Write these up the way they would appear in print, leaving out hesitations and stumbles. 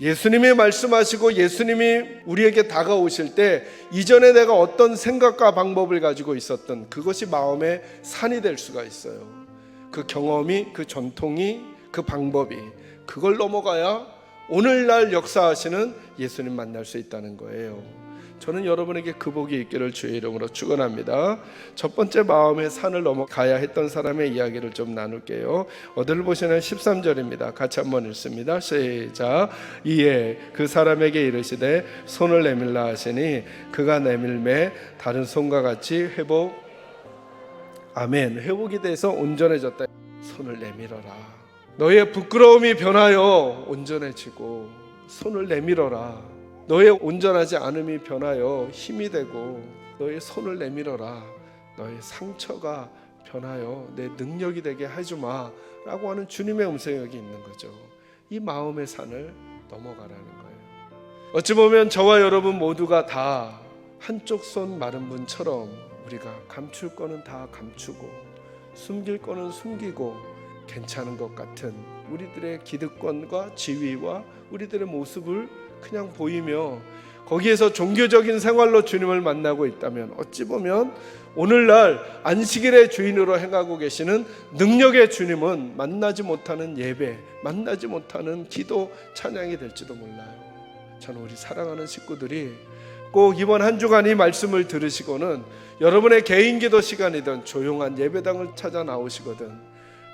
예수님이 말씀하시고 예수님이 우리에게 다가오실 때 이전에 내가 어떤 생각과 방법을 가지고 있었던 그것이 마음의 산이 될 수가 있어요. 그 경험이, 그 전통이, 그 방법이, 그걸 넘어가야 오늘날 역사하시는 예수님 만날 수 있다는 거예요. 저는 여러분에게 그 복이 있기를 주의 이름으로 축원합니다. 첫 번째 마음의 산을 넘어가야 했던 사람의 이야기를 좀 나눌게요. 어디를 보시면 13절입니다. 같이 한번 읽습니다. 시작. 이에 그 사람에게 이르시되 손을 내밀라 하시니 그가 내밀매 다른 손과 같이 회복. 아멘. 회복이 돼서 온전해졌다. 손을 내밀어라. 너의 부끄러움이 변하여 온전해지고 손을 내밀어라. 너의 온전하지 않음이 변하여 힘이 되고 너의 손을 내밀어라. 너의 상처가 변하여 내 능력이 되게 해주마 라고 하는 주님의 음성이 여기 있는 거죠. 이 마음의 산을 넘어가라는 거예요. 어찌 보면 저와 여러분 모두가 다 한쪽 손 마른 분처럼 우리가 감출 거는 다 감추고 숨길 거는 숨기고 괜찮은 것 같은 우리들의 기득권과 지위와 우리들의 모습을 그냥 보이며 거기에서 종교적인 생활로 주님을 만나고 있다면 어찌 보면 오늘날 안식일의 주인으로 행하고 계시는 능력의 주님은 만나지 못하는 예배, 만나지 못하는 기도, 찬양이 될지도 몰라요. 저는 우리 사랑하는 식구들이 꼭 이번 한 주간 이 말씀을 들으시고는 여러분의 개인 기도 시간이든 조용한 예배당을 찾아 나오시거든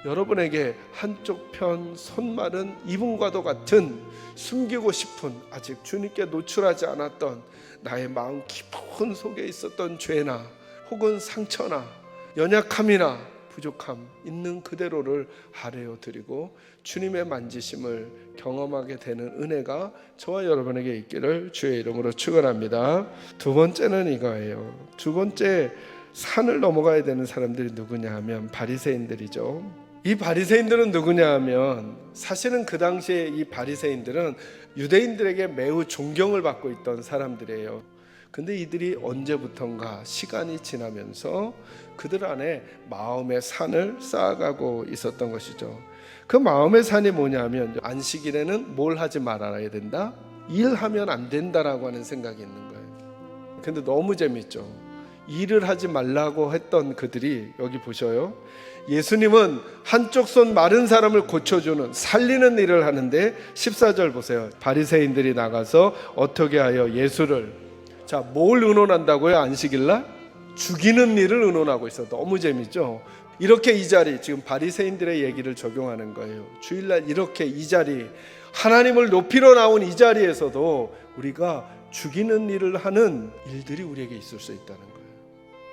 여러분에게 한쪽 편 손마른 이분과도 같은 숨기고 싶은 아직 주님께 노출하지 않았던 나의 마음 깊은 속에 있었던 죄나 혹은 상처나 연약함이나 부족함 있는 그대로를 아뢰어 드리고 주님의 만지심을 경험하게 되는 은혜가 저와 여러분에게 있기를 주의 이름으로 축원합니다. 두 번째는 이거예요. 두 번째 산을 넘어가야 되는 사람들이 누구냐 하면 바리새인들이죠. 이 바리새인들은 누구냐 하면 사실은 그 당시에 이 바리새인들은 유대인들에게 매우 존경을 받고 있던 사람들이에요. 근데 이들이 언제부턴가 시간이 지나면서 그들 안에 마음의 산을 쌓아가고 있었던 것이죠. 그 마음의 산이 뭐냐면 안식일에는 뭘 하지 말아야 된다? 일하면 안 된다라고 하는 생각이 있는 거예요. 근데 너무 재밌죠. 일을 하지 말라고 했던 그들이 여기 보셔요. 예수님은 한쪽 손 마른 사람을 고쳐주는 살리는 일을 하는데 14절 보세요. 바리새인들이 나가서 어떻게 하여 예수를 뭘 의논한다고요? 안식일날? 죽이는 일을 의논하고 있어. 너무 재밌죠? 이렇게 이 자리 지금 바리새인들의 얘기를 적용하는 거예요. 주일날 이렇게 이 자리 하나님을 높이러 나온 이 자리에서도 우리가 죽이는 일을 하는 일들이 우리에게 있을 수 있다는 거예요.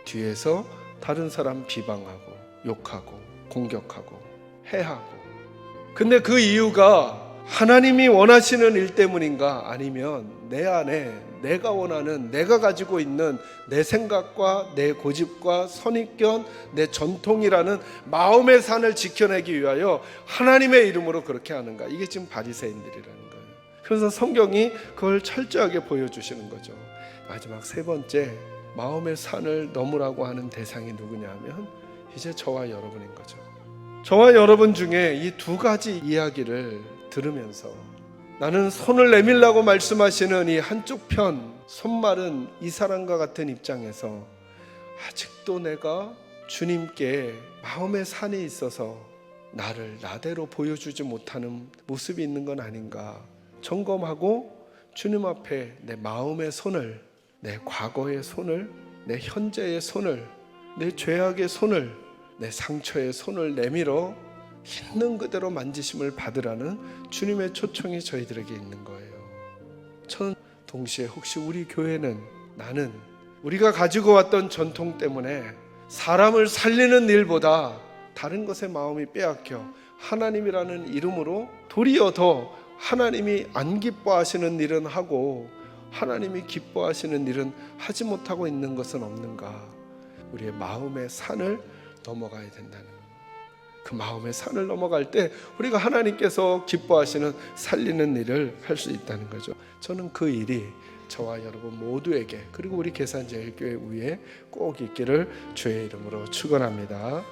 뒤에서 다른 사람 비방하고 욕하고 공격하고 해하고. 근데 그 이유가 하나님이 원하시는 일 때문인가 아니면 내 안에 내가 원하는 내가 가지고 있는 내 생각과 내 고집과 선입견 내 전통이라는 마음의 산을 지켜내기 위하여 하나님의 이름으로 그렇게 하는가. 이게 지금 바리새인들이라는 거예요. 그래서 성경이 그걸 철저하게 보여주시는 거죠. 마지막 세 번째 마음의 산을 넘으라고 하는 대상이 누구냐 하면 이제 저와 여러분인 거죠. 저와 여러분 중에 이 두 가지 이야기를 들으면서 나는 손을 내밀라고 말씀하시는 이 한쪽 편 손마른 이 사람과 같은 입장에서 아직도 내가 주님께 마음의 산에 있어서 나를 나대로 보여주지 못하는 모습이 있는 건 아닌가 점검하고 주님 앞에 내 마음의 손을, 내 과거의 손을, 내 현재의 손을, 내 죄악의 손을, 내 상처의 손을 내밀어 있는 그대로 만지심을 받으라는 주님의 초청이 저희들에게 있는 거예요. 저는 동시에 혹시 우리 교회는 나는 우리가 가지고 왔던 전통 때문에 사람을 살리는 일보다 다른 것에 마음이 빼앗겨 하나님이라는 이름으로 도리어 더 하나님이 안 기뻐하시는 일은 하고 하나님이 기뻐하시는 일은 하지 못하고 있는 것은 없는가. 우리의 마음의 산을 넘어가야 된다는 그 마음의 산을 넘어갈 때 우리가 하나님께서 기뻐하시는 살리는 일을 할 수 있다는 거죠. 저는 그 일이 저와 여러분 모두에게 그리고 우리 계산제일교회 위에 꼭 있기를 주의 이름으로 축원합니다.